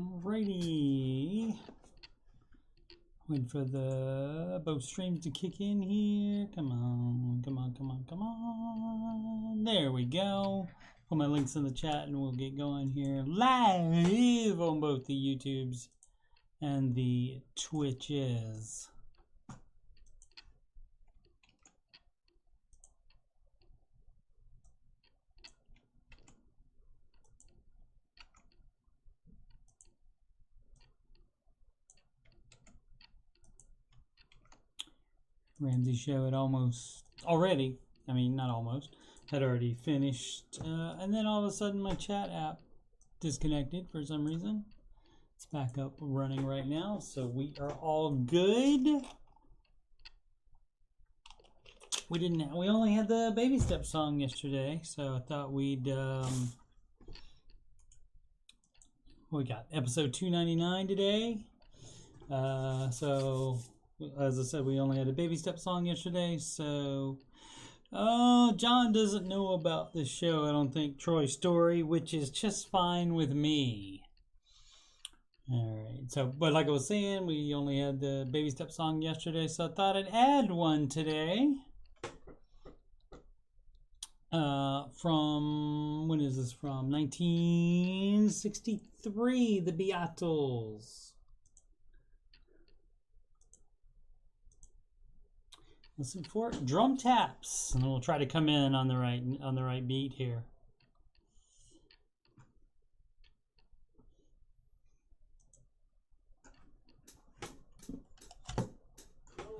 Alrighty. Wait for the both streams to kick in here. Come on, come on, come on, come on. There we go. Put my links in the chat and we'll get going here live on both the YouTubes and the Twitches. Ramsey show had almost already, I mean not almost, had already finished, and then all of a sudden my chat app disconnected for some reason. It's back up running right now, so we are all good. We only had the Baby Step song yesterday, so I thought we'd what we got, episode 299 today. So as I said, we only had a Baby Step song yesterday, so John doesn't know about this show, I don't think, Troy Story, which is just fine with me. Alright, so, but like I was saying, we only had the Baby Step song yesterday, so I thought I'd add one today. From, when is this from? 1963, the Beatles. Listen for it. Drum taps, and we'll try to come in on the right beat here.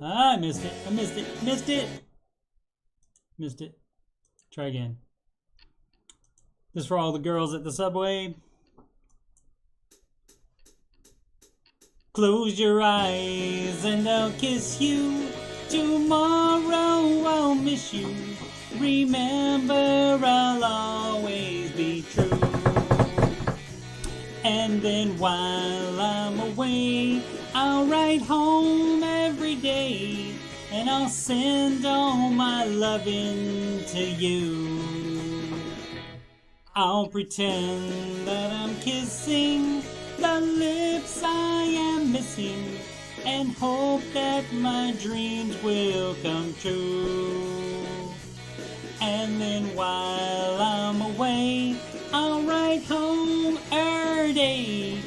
I missed it. I missed it. Missed it. Missed it. Try again. This for all the girls at the subway. Close your eyes and I'll kiss you. Tomorrow I'll miss you. Remember, I'll always be true. And then while I'm away, I'll write home every day, and I'll send all my loving to you. I'll pretend that I'm kissing the lips I am missing, and hope that my dreams will come true. And then while I'm away, I'll write home every day,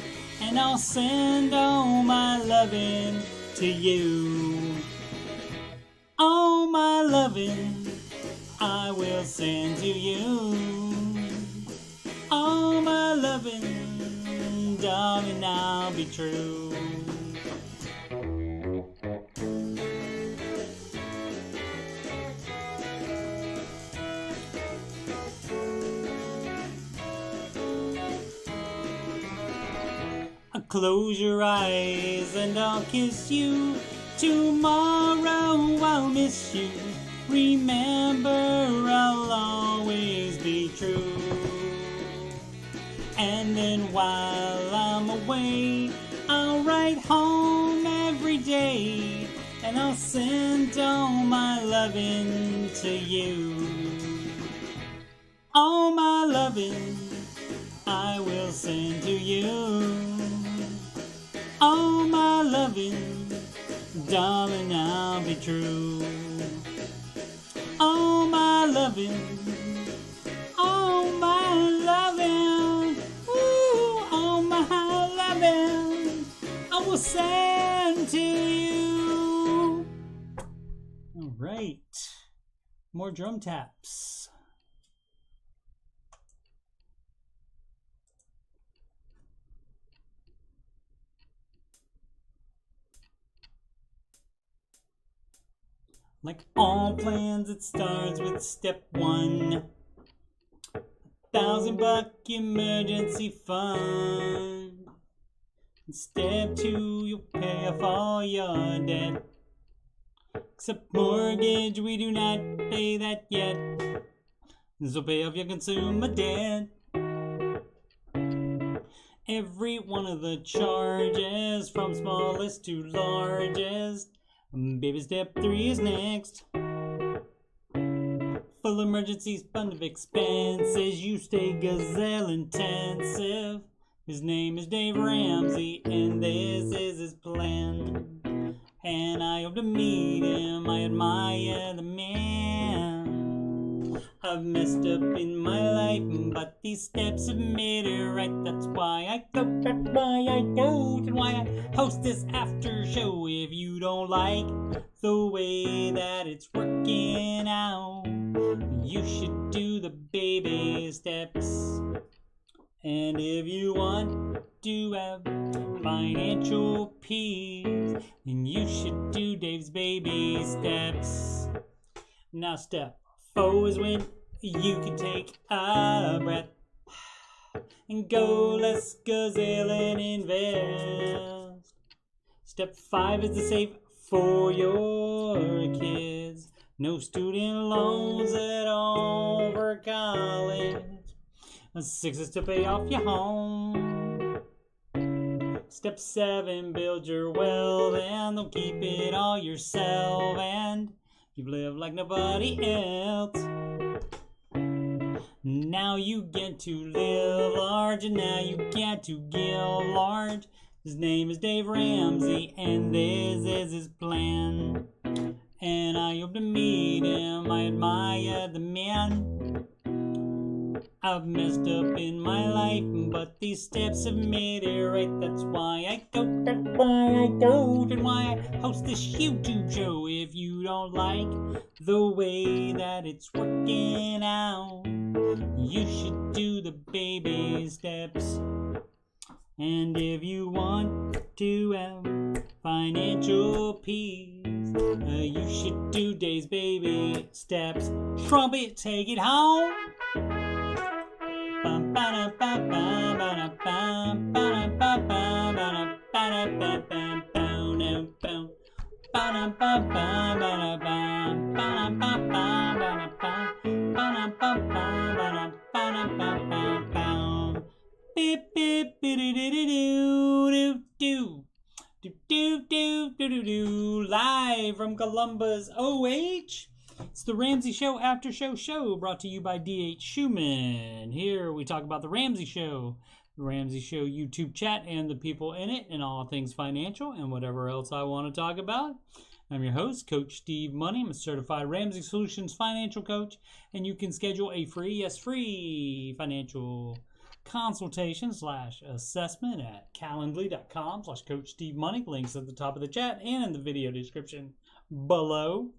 and I'll send all my loving to you. All my loving I will send to you. All my loving, darling, I'll be true. Close your eyes and I'll kiss you. Tomorrow I'll miss you. Remember, I'll always be true. And then while I'm away, I'll write home every day, and I'll send all my loving to you. All my loving I will send to you. All my loving, darling, I'll be true. All my loving, all my loving, ooh, all my loving, I will send to you. All right, more drum taps. Like all plans, it starts with step one. $1,000 emergency fund. Step two, you'll pay off all your debt. Except mortgage, we do not pay that yet. So pay off your consumer debt. Every one of the charges, from smallest to largest. Baby step 3 is next. Full emergencies, fund of expenses. You stay gazelle intensive. His name is Dave Ramsey, and this is his plan. And I hope to meet him, I admire the man. I've messed up in my life, but these steps have made it right. That's why I go, and why I host this after show. If you don't like the way that it's working out, you should do the baby steps. And if you want to have financial peace, then you should do Dave's baby steps. Now step 4 is when you can take a breath and go less gazelle and invest. Step 5 is to save for your kids. No student loans at all for college. 6 is to pay off your home. Step 7, build your wealth and don't keep it all yourself, and you live like nobody else. Now you get to live large, and now you get to give large. His name is Dave Ramsey, and this is his plan. And I hope to meet him, I admire the man. I've messed up in my life, but these steps have made it right. That's why I go, and why I host this YouTube show. If you don't like the way that it's working out, you should do the baby steps. And if you want to have financial peace, you should do Dave's baby steps. Trumpet, take it home. Live from Columbus, OH. It's the Ramsey Show Aftershow show, brought to you by D.H. Schumann. Here we talk about the Ramsey Show, the Ramsey Show YouTube chat and the people in it, and all things financial and whatever else I want to talk about. I'm your host, Coach Steve Money. I'm a certified Ramsey Solutions financial coach, and you can schedule a free financial consultation / assessment at calendly.com/Coach Steve Money. Links at the top of the chat and in the video description below.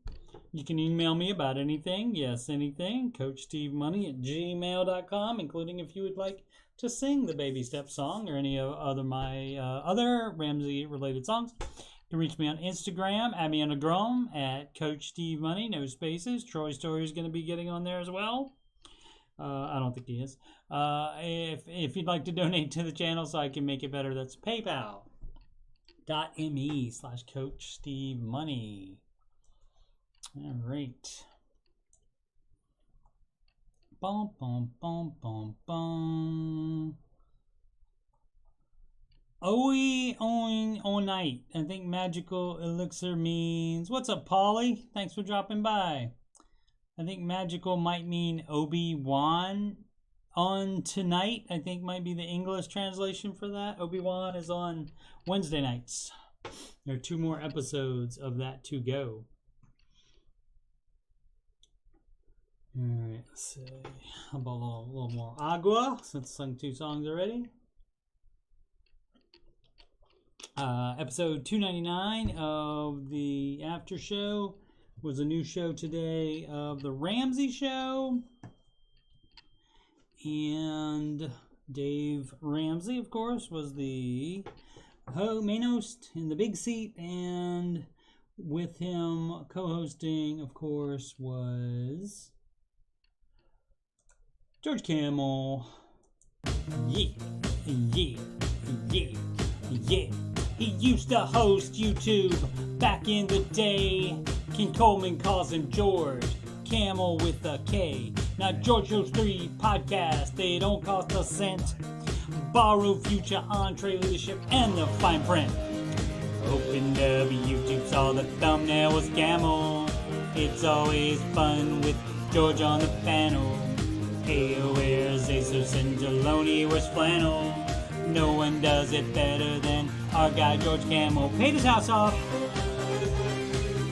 You can email me about anything, anything, CoachSteveMoney@gmail.com, including if you would like to sing the Baby Step song or any of my other Ramsey-related songs. You can reach me on Instagram, add me on a Grom at Coach Steve Money, no spaces. Troy Story is going to be getting on there as well. I don't think he is. If you'd like to donate to the channel so I can make it better, that's paypal.me/Coach Steve Money. All right. Bum, bum, bum, bum, bum. Oe all night. I think magical elixir means. What's up, Polly? Thanks for dropping by. I think magical might mean Obi-Wan on tonight. I think might be the English translation for that. Obi-Wan is on Wednesday nights. There are 2 more episodes of that to go. Alright, let's see. How about a little more agua, since I sung 2 songs already. Episode 299 of the After Show was a new show today of the Ramsey Show. And Dave Ramsey, of course, was the main host in the big seat. And with him co-hosting, of course, was George Camel. Yeah. He used to host YouTube back in the day. Ken Coleman calls him George Camel with a K. Now George shows 3 podcasts. They don't cost a cent. Borrow Future, Entree Leadership, and the fine print. Opened up YouTube, saw the thumbnail was Camel. It's always fun with George on the panel. Hey, where's Acer Cinderloni? Where's Flannel? no one does it better than our guy George Camel. Paid his house off.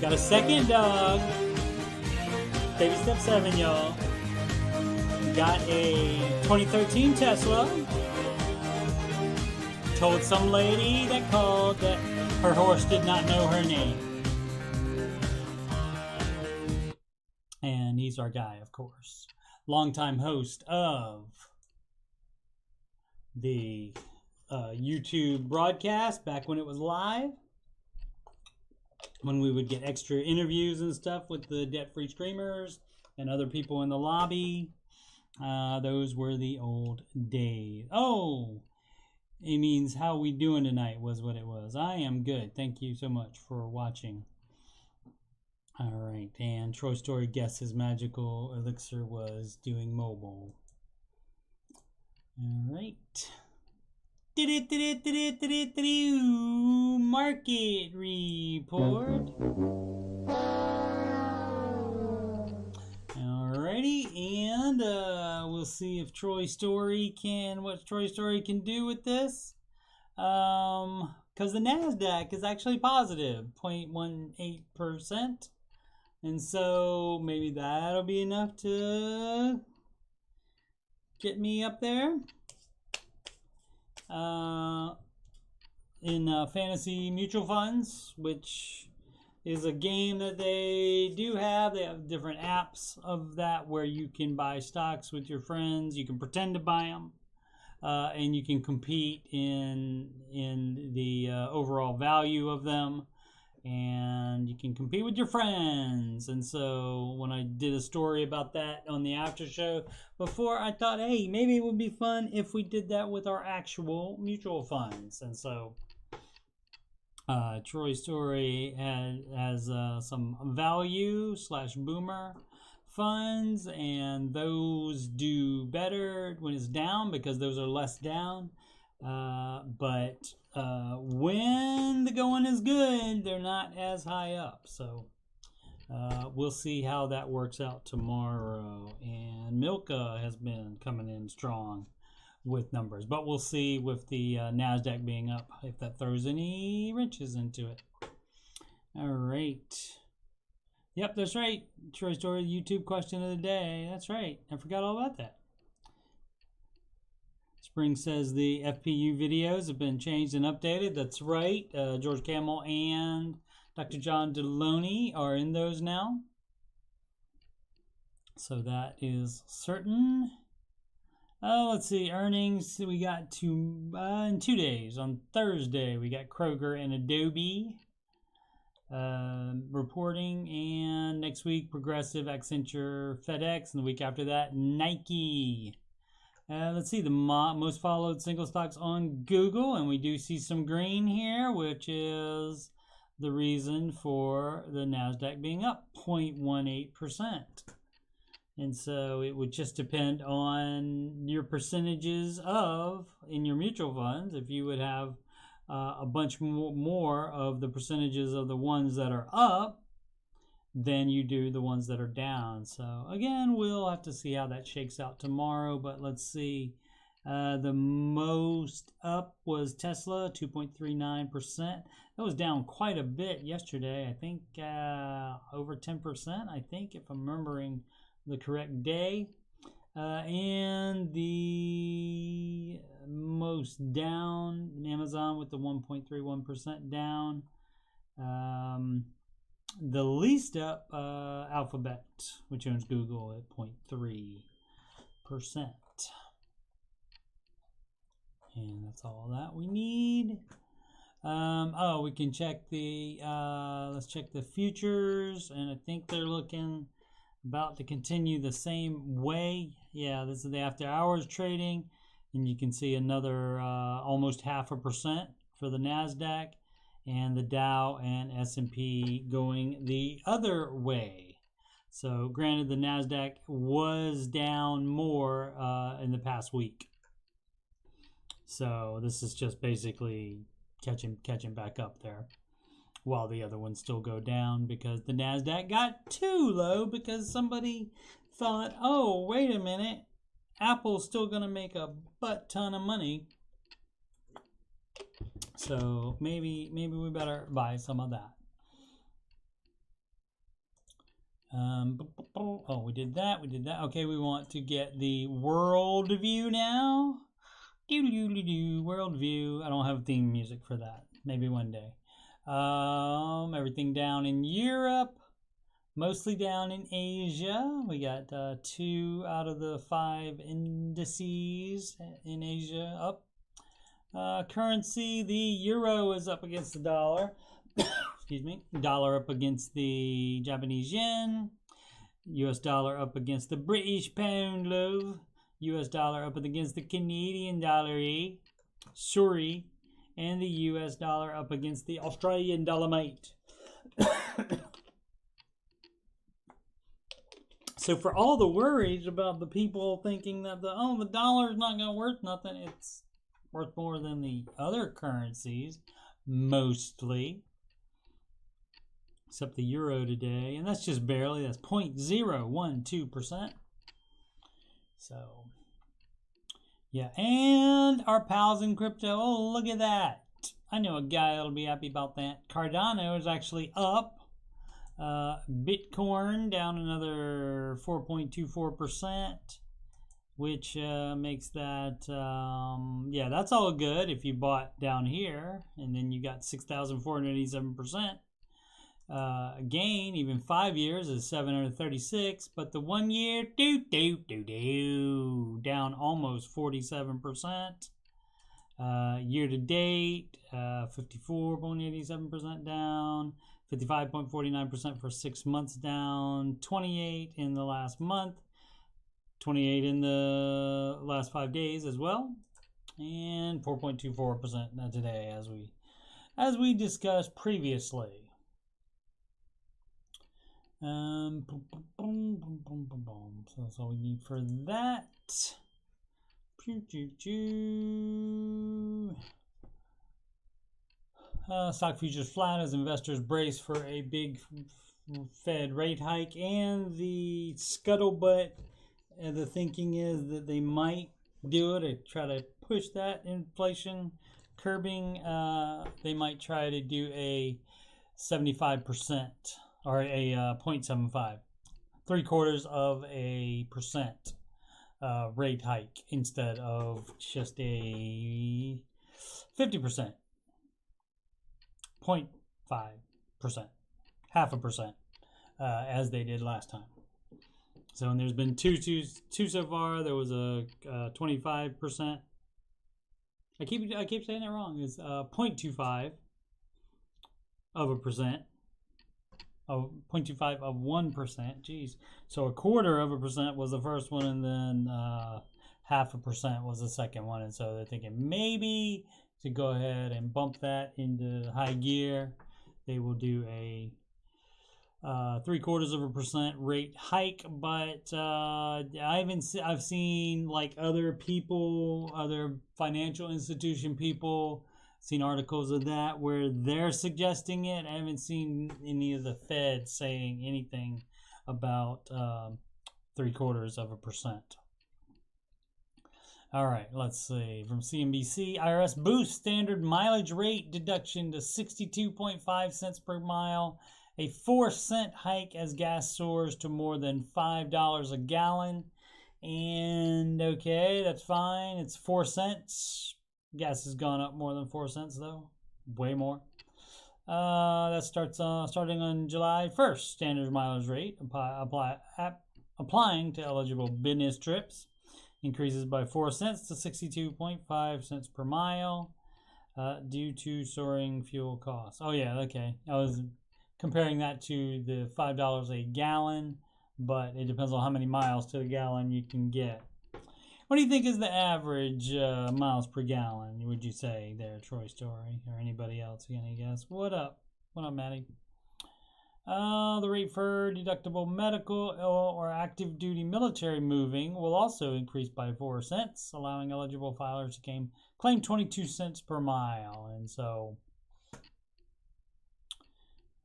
Got a second dog. Baby step 7, y'all. Got a 2013 Tesla. Told some lady that called that her horse did not know her name. And he's our guy, of course. Longtime host of the YouTube broadcast back when it was live. When we would get extra interviews and stuff with the debt-free streamers and other people in the lobby. Those were the old days. Oh, it means how we doing tonight was what it was. I am good. Thank you so much for watching. All right, and Troy Story guessed his magical elixir was doing mobile. All right. Market report. Alrighty, and we'll see if Troy Story what Troy Story can do with this. Because the NASDAQ is actually positive, 0.18%. And so maybe that'll be enough to get me up there. In fantasy mutual funds, which is a game that they do have. They have different apps of that where you can buy stocks with your friends. You can pretend to buy them, and you can compete in the overall value of them, and you can compete with your friends. And so when I did a story about that on the after show before, I thought, hey, maybe it would be fun if we did that with our actual mutual funds. And so Troy Story has some value / boomer funds, and those do better when it's down because those are less down. But when the going is good, they're not as high up. So we'll see how that works out tomorrow. And Milka has been coming in strong with numbers, but we'll see with the NASDAQ being up if that throws any wrenches into it. All right. Yep, that's right. Troy Story, YouTube question of the day. That's right. I forgot all about that. Spring says the FPU videos have been changed and updated. That's right. George Camel and Dr. John Deloney are in those now. So that is certain. Let's see. Earnings we got in 2 days. On Thursday, we got Kroger and Adobe reporting. And next week, Progressive, Accenture, FedEx. And the week after that, Nike. Let's see, the most followed single stocks on Google, and we do see some green here, which is the reason for the NASDAQ being up 0.18%. And so it would just depend on your percentages in your mutual funds. If you would have a bunch more of the percentages of the ones that are up, than you do the ones that are down. So again, we'll have to see how that shakes out tomorrow, but let's see. The most up was Tesla, 2.39%. That was down quite a bit yesterday. I think over 10%, I think, if I'm remembering the correct day. And the most down, Amazon with the 1.31% down. The least up, Alphabet, which owns Google, at 0.3%. And that's all that we need. We can check the, let's check the futures, and I think they're looking about to continue the same way. Yeah, this is the after hours trading, and you can see another almost 0.5% for the NASDAQ. And the Dow and S&P going the other way. So granted, the NASDAQ was down more in the past week. So this is just basically catching back up there, while the other ones still go down because the NASDAQ got too low because somebody thought, oh, wait a minute, Apple's still going to make a butt ton of money. So maybe we better buy some of that. Oh, we did that. Okay, we want to get the world view now. World view. I don't have theme music for that. Maybe one day. Everything down in Europe. Mostly down in Asia. We got 2 out of the 5 indices in Asia up. Currency, the euro is up against the dollar. Excuse me. Dollar up against the Japanese yen. US dollar up against the British pound, love. US dollar up against the Canadian dollar, sorry. And the US dollar up against the Australian dollar-mate. So for all the worries about the people thinking that the dollar is not going to worth nothing, it's worth more than the other currencies, mostly. Except the euro today, and that's just barely, that's 0.012%. So, yeah, and our pals in crypto, oh, look at that. I know a guy that'll be happy about that. Cardano is actually up. Bitcoin down another 4.24%, which makes that, yeah, that's all good if you bought down here, and then you got 6,487%. Gain, even 5 years is 736, but the 1 year, down almost 47%. Year to date, 54.87% down, 55.49% for 6 months down, 28 in the last month, 28 in the last 5 days as well, and 4.24% today, as we discussed previously. So that's all we need for that. Stock futures flat as investors brace for a big Fed rate hike, and the scuttlebutt, the thinking is that they might do it to try to push that inflation curbing. They might try to do a 75%. Or a 0.75, 0.75% rate hike instead of just a 50%, 0.5%, 0.5%, as they did last time. So, and there's been two so far. There was a 25%. I keep saying it wrong. It's 0.25%. 0.25 of 1%. Geez. So 0.25% was the first one, and then 0.5% was the second one. And so they're thinking maybe to go ahead and bump that into high gear, they will do a 0.75% rate hike. But I've seen like other people, other financial institution people, seen articles of that where they're suggesting it. I haven't seen any of the Fed saying anything about 0.75%. All right, let's see. From CNBC, IRS boosts standard mileage rate deduction to 62.5 cents per mile. A 4-cent hike as gas soars to more than $5 a gallon. And okay, that's fine. It's 4 cents. Gas has gone up more than 4 cents, though. Way more. That starts starting on July 1st. Standard mileage rate applying to eligible business trips increases by 4 cents to 62.5 cents per mile due to soaring fuel costs. Oh, yeah, okay. I was comparing that to the $5 a gallon, but it depends on how many miles to the gallon you can get. What do you think is the average miles per gallon, would you say there, Troy Story, or anybody else? Any guess? What up? What up, Maddie? The rate for deductible medical or active duty military moving will also increase by 4 cents, allowing eligible filers to claim 22 cents per mile. And so,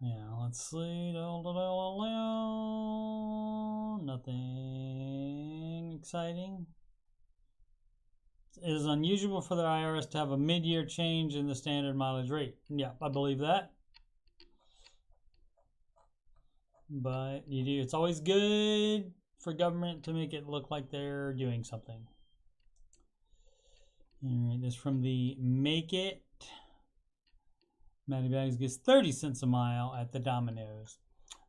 yeah, let's see. Nothing exciting. It is unusual for the IRS to have a mid-year change in the standard mileage rate. Yeah, I believe that. But you do. It's always good for government to make it look like they're doing something. All right, this from the Make It. Matty Bags gets 30 cents a mile at the Domino's.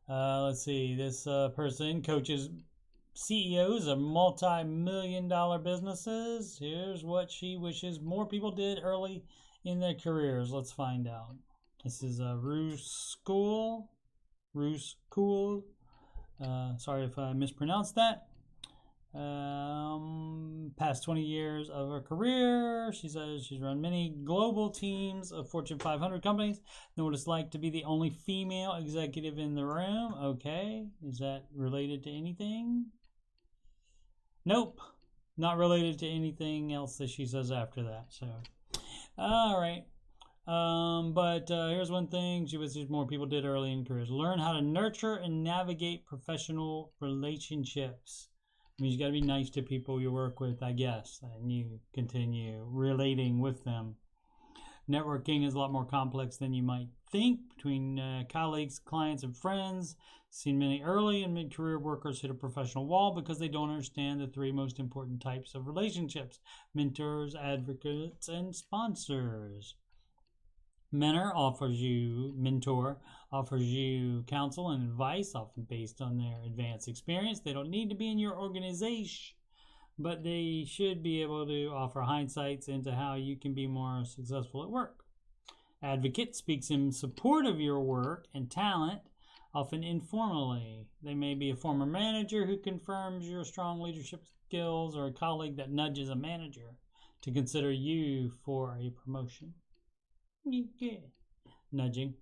Let's see. This person coaches CEOs of multi-million-dollar businesses. Here's what she wishes more people did early in their careers. Let's find out. This is Roos School. Sorry if I mispronounced that. Past 20 years of her career, she says she's run many global teams of Fortune 500 companies. Know what it's like to be the only female executive in the room. Okay, is that related to anything? Nope, not related to anything else that she says after that. So, all right. But here's one thing she wishes more people did early in careers: learn how to nurture and navigate professional relationships. I mean, you got to be nice to people you work with, I guess, and you continue relating with them. Networking is a lot more complex than you might think between colleagues, clients, and friends. Seen many early and mid-career workers hit a professional wall because they don't understand the three most important types of relationships: mentors, advocates, and sponsors. Mentor offers you counsel and advice, often based on their advanced experience. They don't need to be in your organization, but they should be able to offer hindsights into how you can be more successful at work. Advocate speaks in support of your work and talent, often informally. They may be a former manager who confirms your strong leadership skills, or a colleague that nudges a manager to consider you for a promotion. Yeah. Nudging.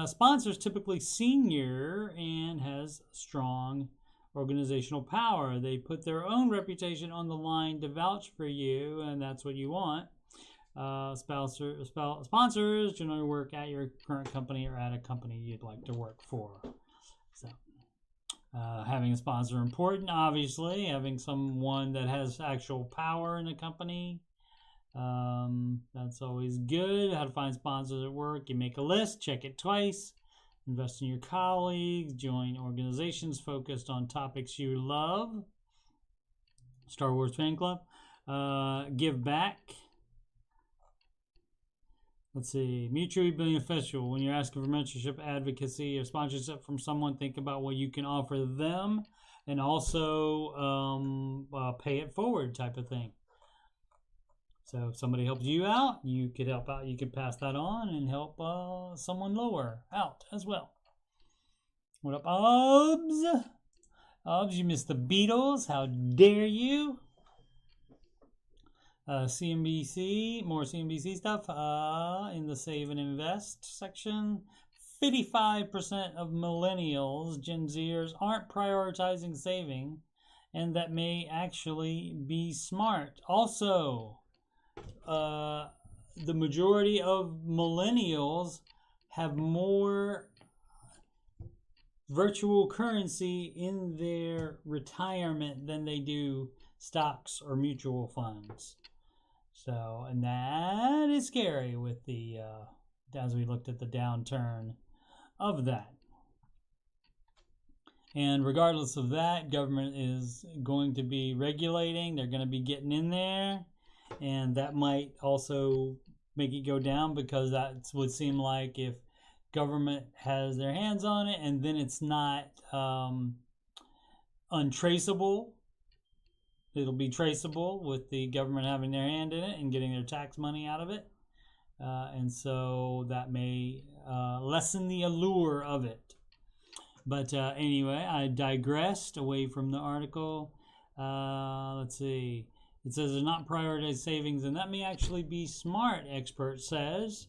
Sponsors typically senior and has strong organizational power. They put their own reputation on the line to vouch for you, and that's what you want. Sponsors generally work at your current company or at a company you'd like to work for. So, having a sponsor important, obviously. Having someone that has actual power in a company. That's always good. How to find sponsors at work: you make a list, check it twice, invest in your colleagues, join organizations focused on topics you love. Star Wars fan club. Give back. Let's see. Mutually beneficial. When you're asking for mentorship, advocacy, or sponsorship from someone, think about what you can offer them, and also pay it forward type of thing. So if somebody helps you out, you could help out. You could pass that on and help someone lower out as well. What up, Obs? Obs, you missed the Beatles. How dare you? CNBC, more CNBC stuff in the Save and Invest section. 55% of millennials, Gen Zers, aren't prioritizing saving, and that may actually be smart. Also, the majority of millennials have more virtual currency in their retirement than they do stocks or mutual funds. So, and that is scary with the, as we looked at the downturn of that. And regardless of that, government is going to be regulating. They're going to be getting in there. And that might also make it go down, because that would seem like if government has their hands on it and then it's not untraceable, it'll be traceable with the government having their hand in it and getting their tax money out of it. And so that may lessen the allure of it. But anyway, I digressed away from the article. Let's see. It says they're not prioritize savings, and that may actually be smart, expert says.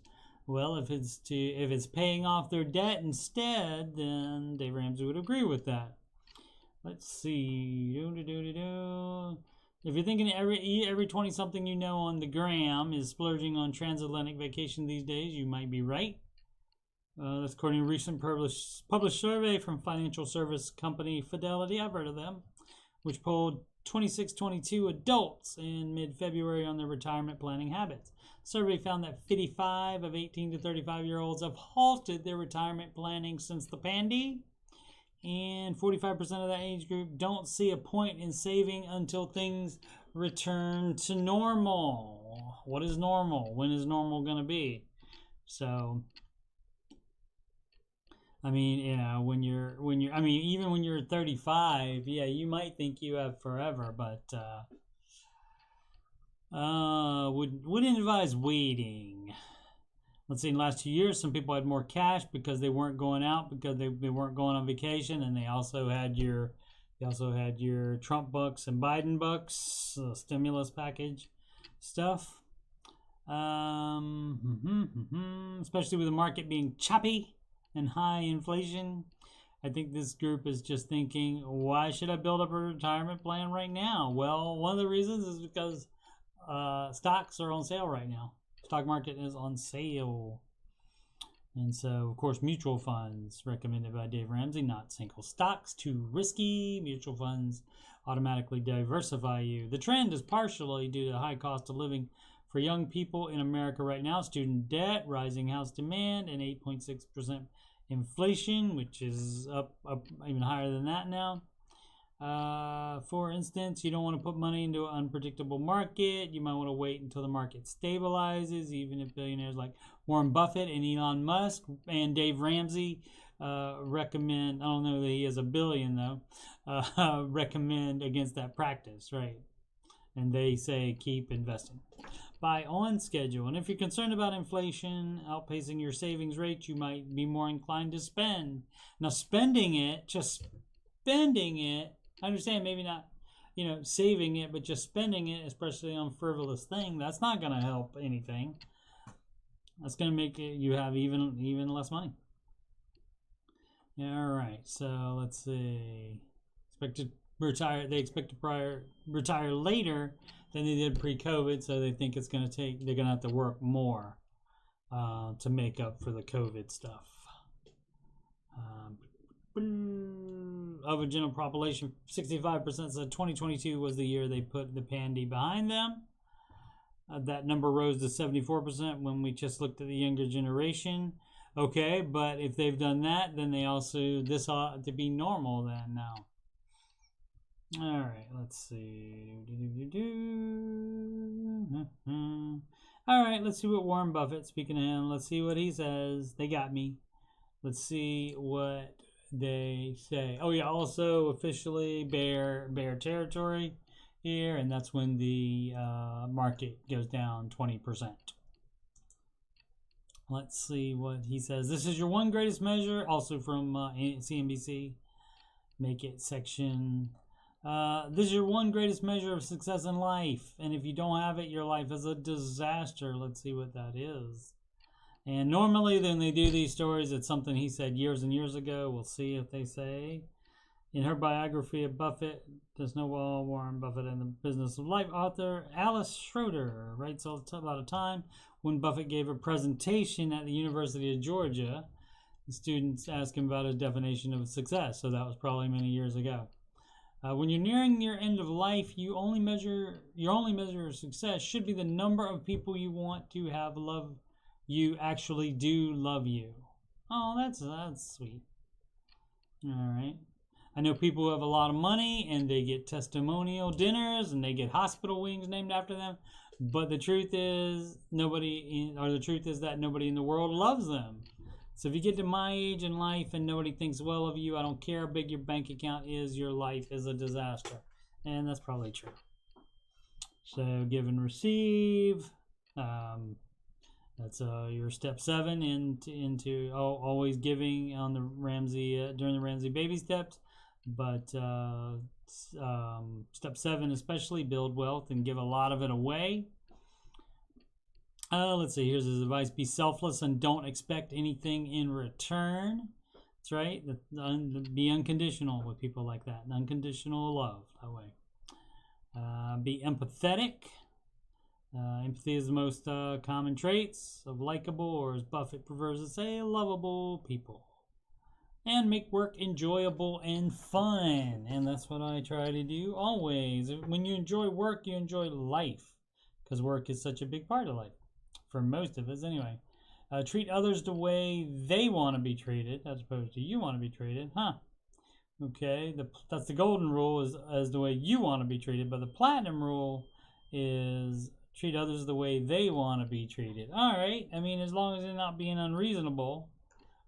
Well, if it's paying off their debt instead, then Dave Ramsey would agree with that. Let's see. If you're thinking every 20-something you know on the gram is splurging on transatlantic vacation these days, you might be right. That's according to a recent published survey from financial service company Fidelity. I've heard of them, which polled 2622 adults in mid-February on their retirement planning habits. Survey found that 55 of 18 to 35-year-olds have halted their retirement planning since the pandemic, and 45% of that age group don't see a point in saving until things return to normal. What is normal? When is normal going to be? So, I mean, you know, I mean, even when you're 35, yeah, you might think you have forever, but wouldn't advise waiting. Let's see, in the last 2 years, some people had more cash because they weren't going out, because they weren't going on vacation, and they also had your Trump bucks and Biden bucks, stimulus package stuff. Especially with the market being choppy and high inflation, I think this group is just thinking, why should I build up a retirement plan right now? Well, one of the reasons is because stocks are on sale right now. Stock market is on sale. And so, of course, mutual funds, recommended by Dave Ramsey, not single stocks, too risky. Mutual funds automatically diversify you. The trend is partially due to the high cost of living for young people in America right now. Student debt, rising house demand, and 8.6% inflation, which is up even higher than that now. For instance, you don't want to put money into an unpredictable market. You might want to wait until the market stabilizes, even if billionaires like Warren Buffett and Elon Musk and Dave Ramsey recommend, I don't know that he has a billion though, recommend against that practice, right? And they say keep investing. Buy on schedule. And if you're concerned about inflation outpacing your savings rate, you might be more inclined to spend. Now, spending it, I understand maybe not, you know, saving it, but just spending it, especially on frivolous thing, that's not going to help anything. That's going to make you have even less money. Yeah, all right, so let's see. They expect to retire later than they did pre-COVID, so they think they're going to have to work more to make up for the COVID stuff. Of a general population, 65% said 2022 was the year they put the pandemic behind them. That number rose to 74% when we just looked at the younger generation. Okay, but if they've done that, then this ought to be normal then now. All right, let's see. All right, let's see what Warren Buffett, speaking of him, let's see what he says. They got me. Let's see what they say. Oh yeah, also officially bear territory here, and that's when the market goes down 20%. Let's see what he says. This is your one greatest measure, also from CNBC. Make it section. This is your one greatest measure of success in life, and if you don't have it, your life is a disaster. Let's see what that is. And normally when they do these stories, it's something he said years and years ago. We'll see if they say. In her biography of Buffett, Does Know All, Warren Buffett and the Business of Life, author Alice Schroeder writes about a time when Buffett gave a presentation at the University of Georgia. The students asked him about his definition of success, so that was probably many years ago. When you're nearing your end of life, your only measure of success should be the number of people you want to have love you actually do love you. Oh, that's sweet. All right. I know people who have a lot of money and they get testimonial dinners and they get hospital wings named after them, but the truth is that nobody in the world loves them. So if you get to my age in life and nobody thinks well of you, I don't care how big your bank account is, your life is a disaster. And that's probably true. So give and receive. That's your step 7 into always giving on the Ramsey during the Ramsey baby steps. But step 7 especially, build wealth and give a lot of it away. Let's see, here's his advice. Be selfless and don't expect anything in return. That's right. Be unconditional with people like that. Unconditional love that way. Be empathetic. Empathy is the most common traits of likable, or as Buffett prefers to say, lovable people. and make work enjoyable and fun. And that's what I try to do always. When you enjoy work, you enjoy life, because work is such a big part of life for most of us anyway. Treat others the way they want to be treated as opposed to you want to be treated. Okay, that's the golden rule, is as the way you want to be treated, but the platinum rule is treat others the way they want to be treated. All right, I mean, as long as they're not being unreasonable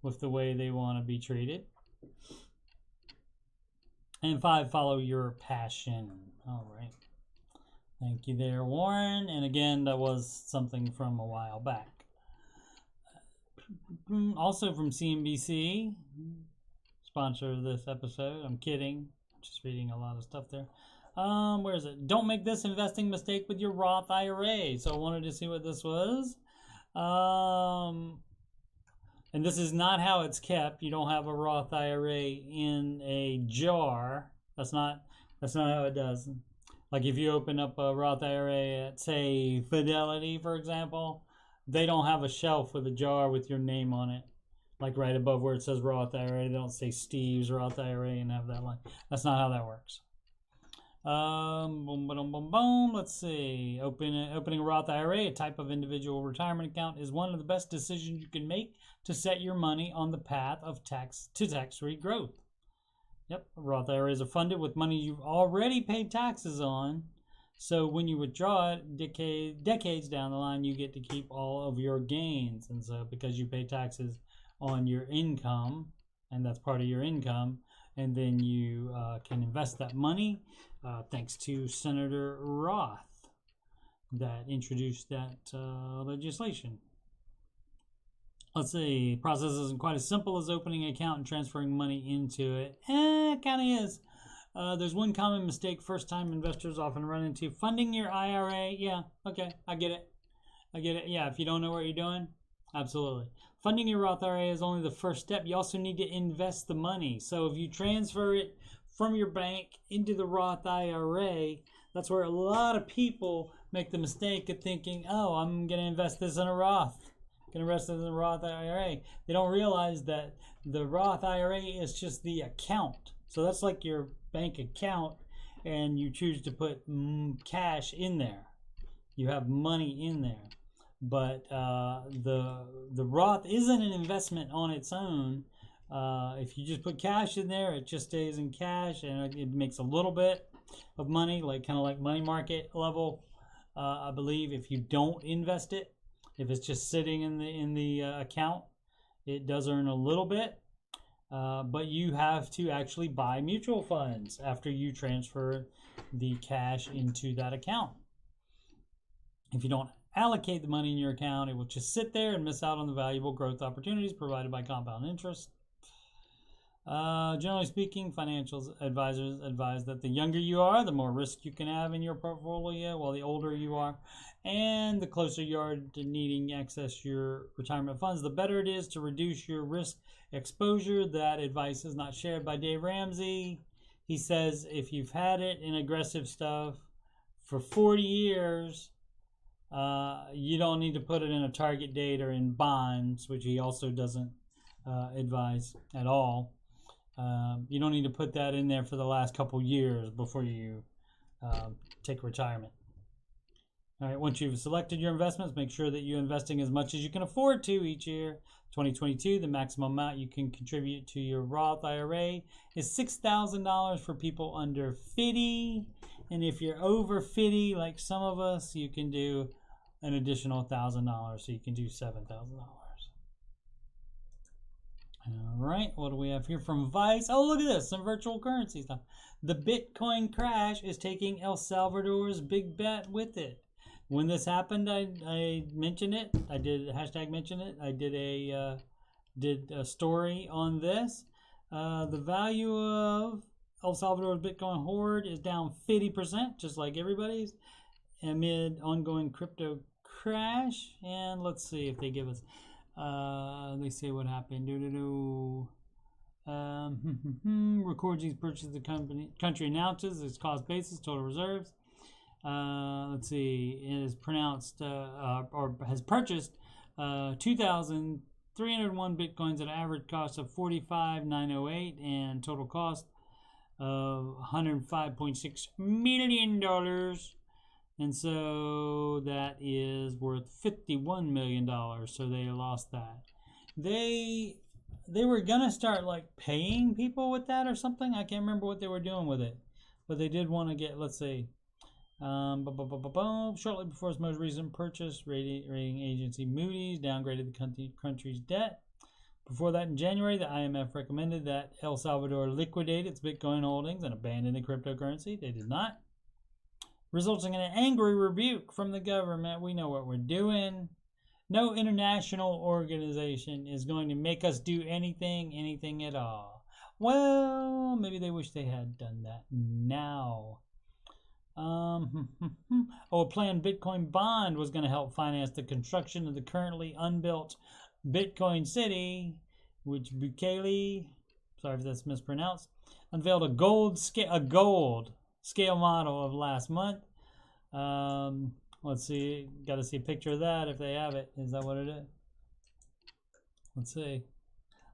with the way they want to be treated. And 5, follow your passion. All right. Thank you there, Warren. And again, that was something from a while back. Also from CNBC, sponsor of this episode. I'm kidding. Just reading a lot of stuff there. Where is it? Don't make this investing mistake with your Roth IRA. So I wanted to see what this was. And this is not how it's kept. You don't have a Roth IRA in a jar. That's not how it does. Like if you open up a Roth IRA at, say, Fidelity, for example, they don't have a shelf with a jar with your name on it. Like right above where it says Roth IRA, they don't say Steve's Roth IRA and have that line. That's not how that works. Boom, boom, boom, boom. Let's see. Opening a Roth IRA, a type of individual retirement account, is one of the best decisions you can make to set your money on the path of tax-free growth. Yep, Roth IRAs are funded with money you've already paid taxes on. So when you withdraw it, decades down the line, you get to keep all of your gains. And so because you pay taxes on your income, and that's part of your income, and then you can invest that money. Thanks to Senator Roth that introduced that legislation. Let's see. Process isn't quite as simple as opening an account and transferring money into it. It kind of is. There's one common mistake first-time investors often run into. Funding your IRA. Yeah, okay, I get it. Yeah, if you don't know what you're doing, absolutely. Funding your Roth IRA is only the first step. You also need to invest the money. So if you transfer it from your bank into the Roth IRA, that's where a lot of people make the mistake of thinking, oh, I'm going to invest this in a Roth. Going to invest this in a Roth IRA. They don't realize that the Roth IRA is just the account. So that's like your bank account, and you choose to put cash in there. You have money in there. But the Roth isn't an investment on its own. If you just put cash in there, it just stays in cash, and it makes a little bit of money, like kind of like money market level. I believe if you don't invest it, if it's just sitting in the account, it does earn a little bit. But you have to actually buy mutual funds after you transfer the cash into that account. If you don't allocate the money in your account, it will just sit there and miss out on the valuable growth opportunities provided by compound interest. Generally speaking, financial advisors advise that the younger you are, the more risk you can have in your portfolio, while the older you are and the closer you are to needing access your retirement funds, the better it is to reduce your risk exposure. That advice is not shared by Dave Ramsey. He says if you've had it in aggressive stuff for 40 years, you don't need to put it in a target date or in bonds, which he also doesn't advise at all. You don't need to put that in there for the last couple years before you take retirement. All right, once you've selected your investments, make sure that you're investing as much as you can afford to each year. 2022, the maximum amount you can contribute to your Roth IRA is $6,000 for people under 50. And if you're over 50, like some of us, you can do an additional $1,000, so you can do $7,000. All right, what do we have here from Vice? Oh, look at this, some virtual currency stuff. The Bitcoin crash is taking El Salvador's big bet with it. When this happened, I mentioned it. I did hashtag mention it. I did a story on this. The value of El Salvador's Bitcoin hoard is down 50%, just like everybody's, amid ongoing crypto crash. And let's see if they give us. They say what happened. Records these purchases. The country announces its cost basis, total reserves. Let's see. It is pronounced or has purchased 2,000 301 Bitcoins at an average cost of $45,908 and total cost of $105.6 million. And so that is worth $51 million. So they lost that. They were gonna start like paying people with that or something. I can't remember what they were doing with it, but they did want to get, let's see, shortly before its most recent purchase, rating agency Moody's downgraded the country's debt. Before that, in January, the IMF recommended that El Salvador liquidate its Bitcoin holdings and abandon the cryptocurrency. They did not, resulting in an angry rebuke from the government. We know what we're doing. No international organization is going to make us do anything at all. Well, maybe they wish they had done that now. A planned Bitcoin bond was going to help finance the construction of the currently unbuilt Bitcoin city, which Bukele, sorry if that's mispronounced, unveiled a gold scale model of last month. Let's see, got to see a picture of that if they have it. Is that what it is? Let's see.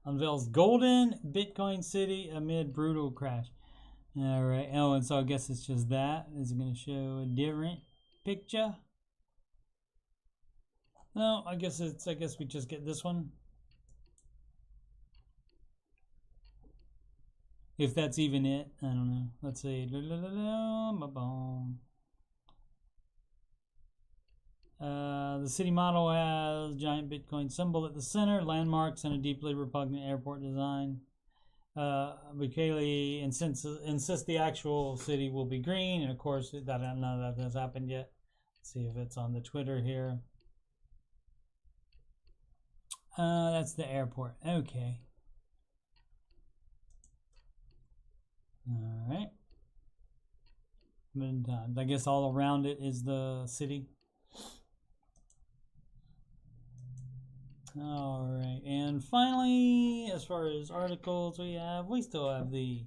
Unveils golden Bitcoin city amid brutal crash. All right. Oh, and so I guess it's just that. Is it going to show a different picture? No, I guess we just get this one. If that's even it, I don't know. Let's see. The city model has giant Bitcoin symbol at the center, landmarks, and a deeply repugnant airport design. Bukele insists the actual city will be green, and of course, none of that has happened yet. Let's see if it's on the Twitter here. That's the airport. Okay. All right. I guess all around it is the city. All right, and finally, as far as articles we still have the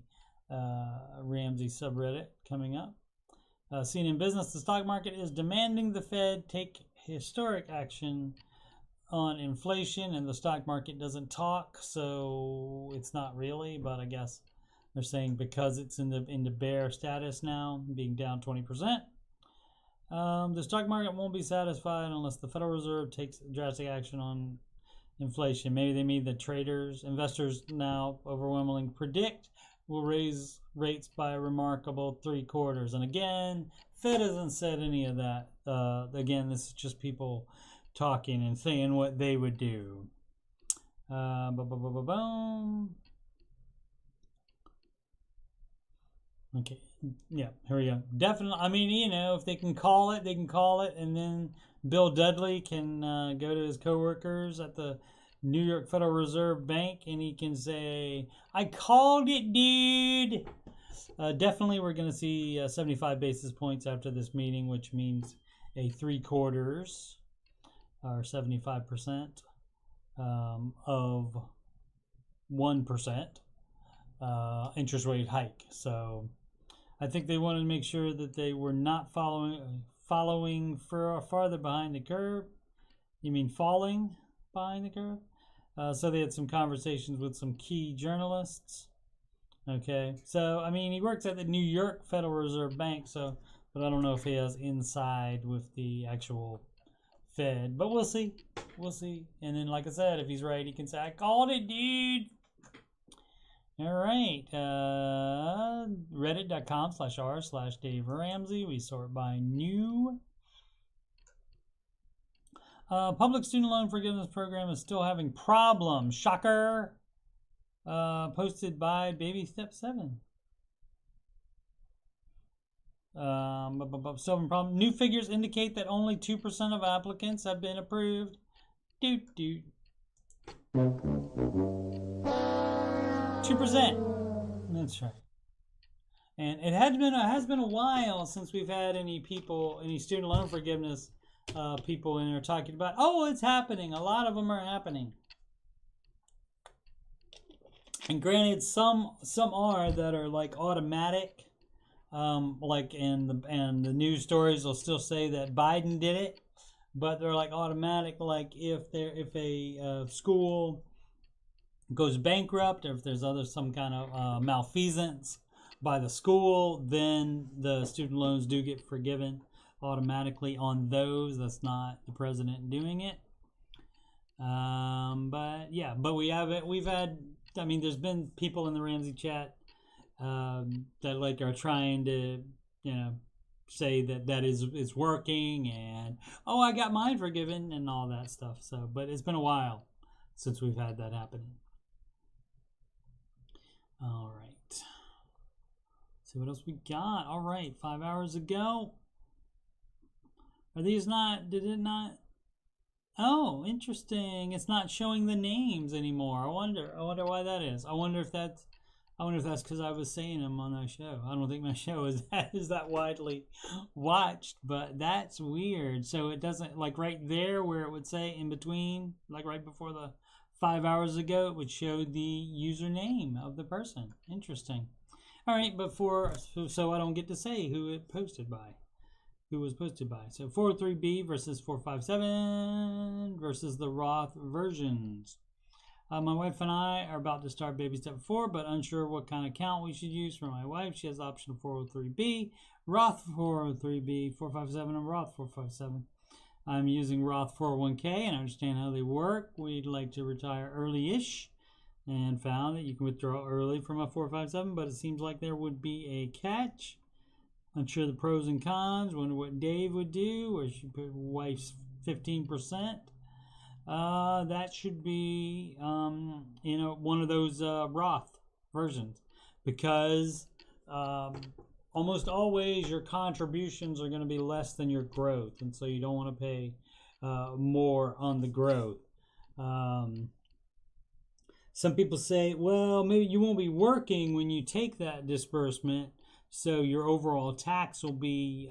Ramsey subreddit coming up. CNN Business, the stock market is demanding the Fed take historic action on inflation, and the stock market doesn't talk, so it's not really, but I guess they're saying because it's in the bear status now, being down 20%. The stock market won't be satisfied unless the Federal Reserve takes drastic action on inflation. Maybe they mean the investors now overwhelmingly predict will raise rates by a remarkable 3/4. And again, Fed hasn't said any of that. Again, this is just people talking and saying what they would do. Okay, yeah, here we go. Definitely, I mean, if they can call it, they can call it, and then Bill Dudley can go to his coworkers at the New York Federal Reserve Bank, and he can say, I called it, dude. Definitely, we're going to see 75 basis points after this meeting, which means a 3/4 or 75% of 1% interest rate hike. So I think they wanted to make sure that they were not following farther behind the curve. You mean falling behind the curve? So they had some conversations with some key journalists. Okay, so I mean, he works at the New York Federal Reserve Bank, but I don't know if he has inside with the actual Fed. But we'll see. We'll see. And then, like I said, if he's right, he can say, I called it, dude. All right. Reddit.com/r/Dave Ramsey. We sort by new. Public student loan forgiveness program is still having problems. Shocker. Posted by Baby Step 7. Still having problem. New figures indicate that only 2% of applicants have been approved. 2%. That's right. And it has been a while since we've had any student loan forgiveness people in there talking about, oh, it's happening. A lot of them are happening. And granted, some are that are like automatic, and the news stories will still say that Biden did it, but they're like automatic. Like if a school goes bankrupt, or if there's some kind of malfeasance by the school, then the student loans do get forgiven automatically on those. That's not the president doing it. But yeah, but we've had, I mean, there's been people in the Ramsey chat that like are trying to, say that is working, and oh, I got mine forgiven and all that stuff. So, but it's been a while since we've had that happening. All right. See what else we got. All right, 5 hours ago. Are these not? Did it not? Oh, interesting. It's not showing the names anymore. I wonder why that is. I wonder if that's because I was saying them on that show. I don't think my show is that widely watched, but that's weird. So it doesn't, like right there where it would say in between, like right before the 5 hours ago, it would show the username of the person. Interesting. All right, but so I don't get to say who was posted by. So 403B versus 457 versus the Roth versions. My wife and I are about to start baby step 4, but unsure what kind of account we should use for my wife. She has the option of 403B, Roth 403B, 457, and Roth 457. I'm using Roth 401k and I understand how they work. We'd like to retire early-ish and found that you can withdraw early from a 457, but it seems like there would be a catch. Unsure the pros and cons. Wonder what Dave would do, or she put wife's 15%. That should be, one of those Roth versions, because almost always your contributions are going to be less than your growth, and so you don't want to pay more on the growth. Some people say, well, maybe you won't be working when you take that disbursement, so your overall tax will be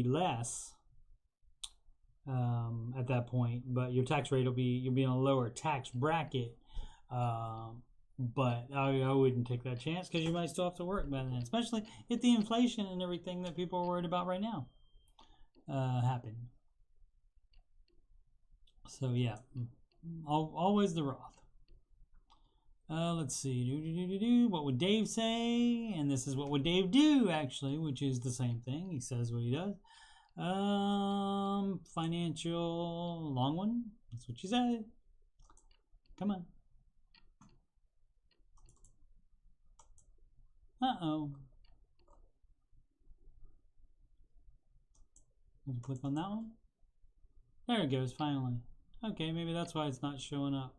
less at that point, but your tax rate you'll be in a lower tax bracket. But I wouldn't take that chance, because you might still have to work by then, especially if the inflation and everything that people are worried about right now happen. So yeah, always the Roth. Let's see. What would Dave say? And this is what would Dave do, actually, which is the same thing. He says what he does. Financial long one. That's what you said. Come on. Uh-oh. Click on that one. There it goes, finally. Okay, maybe that's why it's not showing up.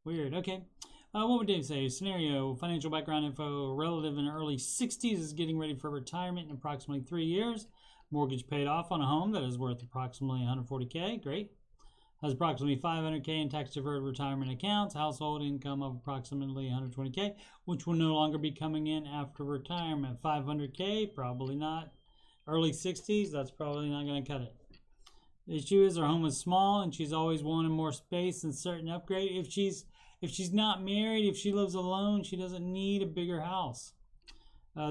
Weird. Okay. What would Dave say? Scenario: financial background info. Relative in early 60s is getting ready for retirement in approximately 3 years. Mortgage paid off on a home that is worth approximately $140K. Great. Has approximately $500K in tax-deferred retirement accounts. Household income of approximately $120K, which will no longer be coming in after retirement. $500K, probably not. Early 60s, that's probably not going to cut it. The issue is her home is small, and she's always wanted more space and certain upgrade. If she's not married, if she lives alone, she doesn't need a bigger house.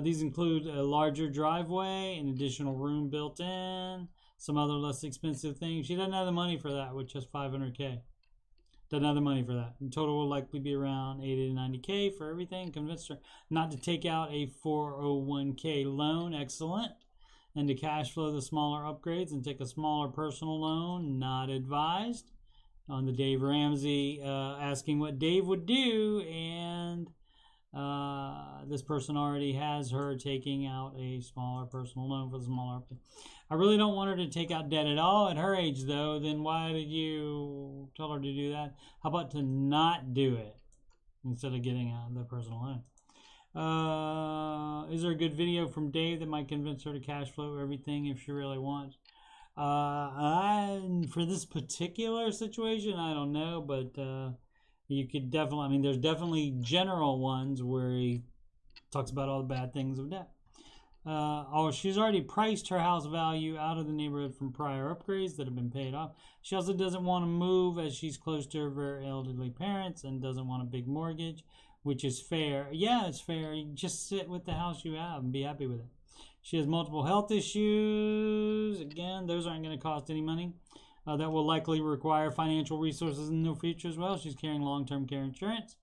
These include a larger driveway, an additional room built in, some other less expensive things. She doesn't have the money for that with just $500K. Doesn't have the money for that. In total will likely be around $80 to $90K for everything. Convinced her not to take out a 401K loan. Excellent. And to cash flow the smaller upgrades and take a smaller personal loan. Not advised. On the Dave Ramsey asking what Dave would do, and this person already has her taking out a smaller personal loan for the smaller upgrade. I really don't want her to take out debt at all at her age, though. Then why did you tell her to do that? How about to not do it instead of getting out the personal loan? Is there a good video from Dave that might convince her to cash flow everything if she really wants? For this particular situation, I don't know, but you could definitely, I mean, there's definitely general ones where he talks about all the bad things of debt. She's already priced her house value out of the neighborhood from prior upgrades that have been paid off. She also doesn't want to move as she's close to her very elderly parents and doesn't want a big mortgage, which is fair. Yeah, it's fair. You just sit with the house you have and be happy with it. She has multiple health issues. Again, those aren't going to cost any money. That will likely require financial resources in the future as well. She's carrying long-term care insurance.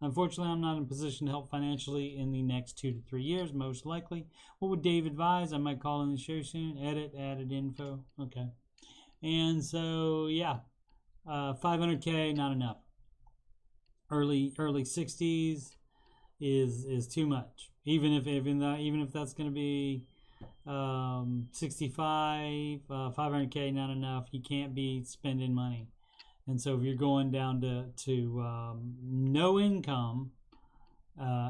Unfortunately, I'm not in a position to help financially in the next 2 to 3 years, most likely. What would Dave advise? I might call in the show soon. Edit, added info. Okay. And so, yeah, 500K, not enough. Early 60s is too much. Even if that's going to be 65, 500K, not enough. You can't be spending money. And so if you're going down to no income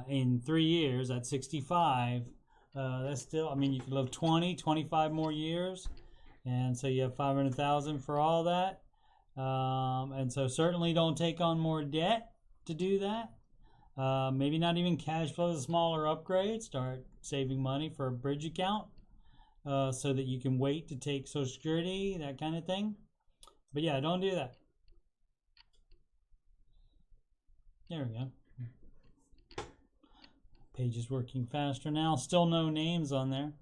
in 3 years at 65, that's still, I mean, you could live 20, 25 more years. And so you have 500,000 for all that. And so certainly don't take on more debt to do that. Maybe not even cash flow the smaller upgrade. Start saving money for a bridge account so that you can wait to take Social Security, that kind of thing. But yeah, don't do that. There we go. Page is working faster now. Still no names on there.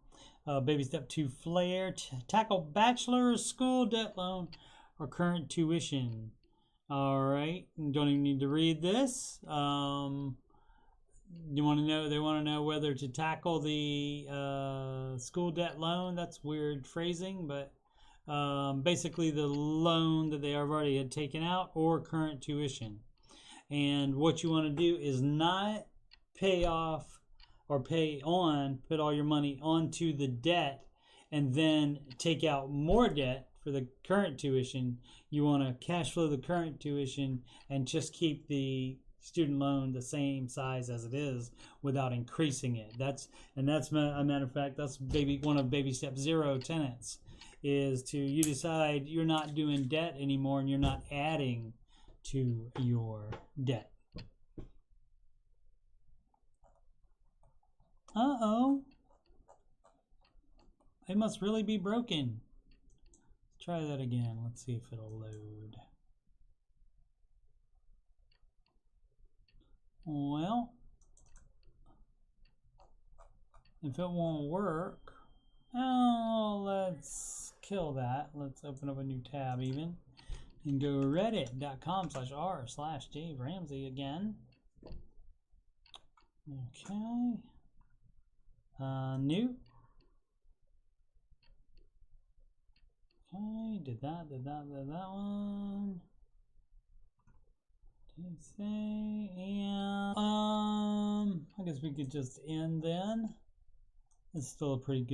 Baby step 2, Flair. Tackle bachelor school debt loan or current tuition. All right. Don't even need to read this. You want to know? They want to know whether to tackle the school debt loan. That's weird phrasing, but basically the loan that they already had taken out or current tuition. And what you want to do is not pay off or put all your money onto the debt and then take out more debt for the current tuition. You want to cash flow the current tuition and just keep the student loan the same size as it is without increasing it. That's a matter of fact, that's one of baby step 0 tenets, is to you decide you're not doing debt anymore and you're not adding to your debt. Uh-oh. It must really be broken. Try that again. Let's see if it'll load. Well, if it won't work, oh, let's kill that. Let's open up a new tab even and go reddit.com/r/Dave Ramsey again. Okay. New. Okay, did that one. Didn't say, and I guess we could just end then. It's still a pretty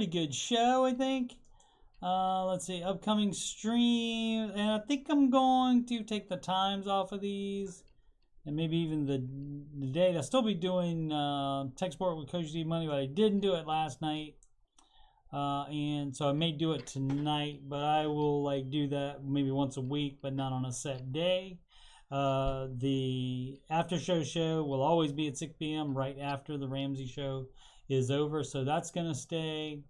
good show, I think. Let's see, upcoming stream, and I think I'm going to take the times off of these, and maybe even the date. I'll still be doing tech support with Coach D Money, but I didn't do it last night. And so I may do it tonight, but I will do that maybe once a week, but not on a set day. The Aftershow show will always be at 6 p.m. right after the Ramsey show is over, so that's going to stay.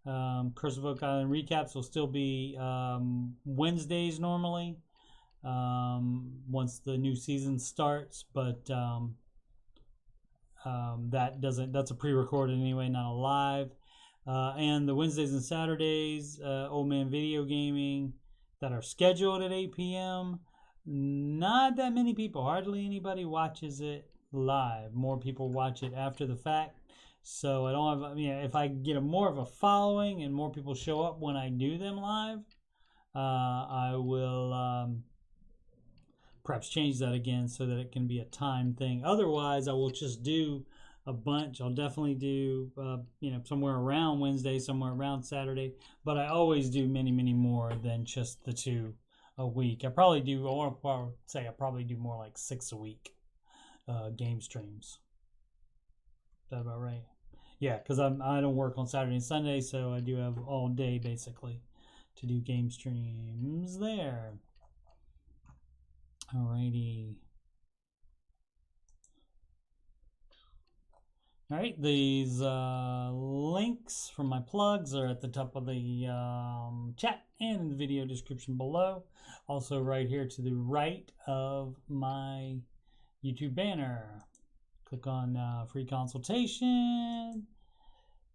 Curse of Oak Island recaps will still be Wednesdays normally once the new season starts, but that's a pre-recorded anyway, not a live. And the Wednesdays and Saturdays, Old Man Video Gaming, that are scheduled at 8 p.m. Not that many people, hardly anybody watches it live. More people watch it after the fact. So I don't have, if I get more of a following and more people show up when I do them live, I will perhaps change that again so that it can be a time thing. Otherwise, I will just do a bunch. I'll definitely do, somewhere around Wednesday, somewhere around Saturday, but I always do many, many more than just the 2 a week. I probably do more like 6 a week game streams. Is that about right? Yeah, because I don't work on Saturday and Sunday, so I do have all day basically to do game streams there. Alrighty. All right, these links from my plugs are at the top of the chat and in the video description below. Also right here to the right of my YouTube banner. Click on free consultation.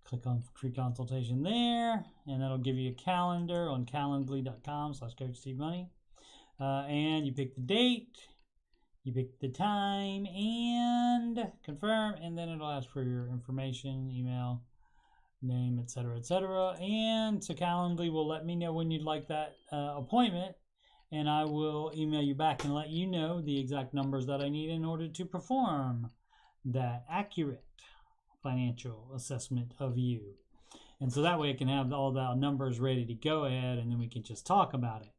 Click on free consultation there, and that'll give you a calendar on calendly.com/CoachSteveMoney. And you pick the date, you pick the time, and confirm, and then it'll ask for your information, email, name, etc., etc. And so Calendly will let me know when you'd like that appointment, and I will email you back and let you know the exact numbers that I need in order to perform that accurate financial assessment of you. And so that way I can have all the numbers ready to go ahead, and then we can just talk about it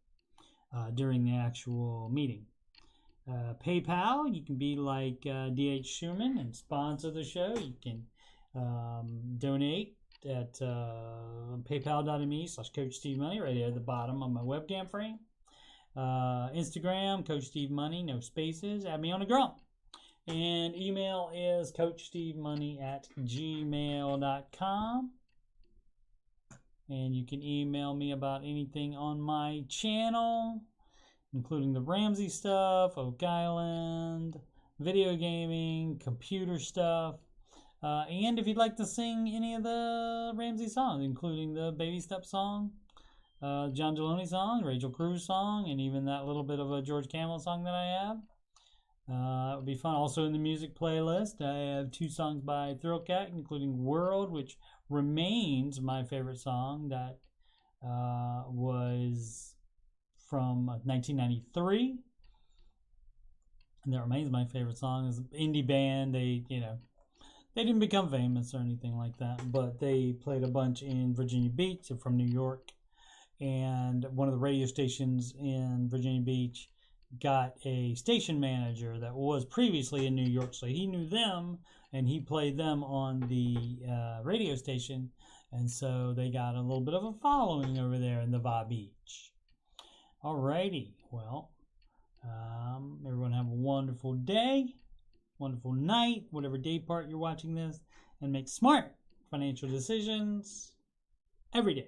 during the actual meeting. PayPal, you can be like D.H. Schumann and sponsor the show. You can donate at paypal.me/CoachSteveMoney right there at the bottom of my webcam frame. Instagram, Coach Steve Money, no spaces. Add me on a Grump. And email is coachstevemoney@gmail.com. And you can email me about anything on my channel, including the Ramsey stuff, Oak Island, video gaming, computer stuff. And if you'd like to sing any of the Ramsey songs, including the Baby Step song, John Deloney song, Rachel Cruz song, and even that little bit of a George Camel song that I have. It would be fun. Also in the music playlist, I have 2 songs by Thrillcat, including World, which remains my favorite song. That was from 1993. And that remains my favorite song. Is an indie band. They didn't become famous or anything like that, but they played a bunch in Virginia Beach. They're from New York. And one of the radio stations in Virginia Beach got a station manager that was previously in New York, so he knew them and he played them on the radio station, and so they got a little bit of a following over there in the VIMVIP Beach. Alrighty, well, everyone have a wonderful day, wonderful night, whatever day part you're watching this, and make smart financial decisions every day.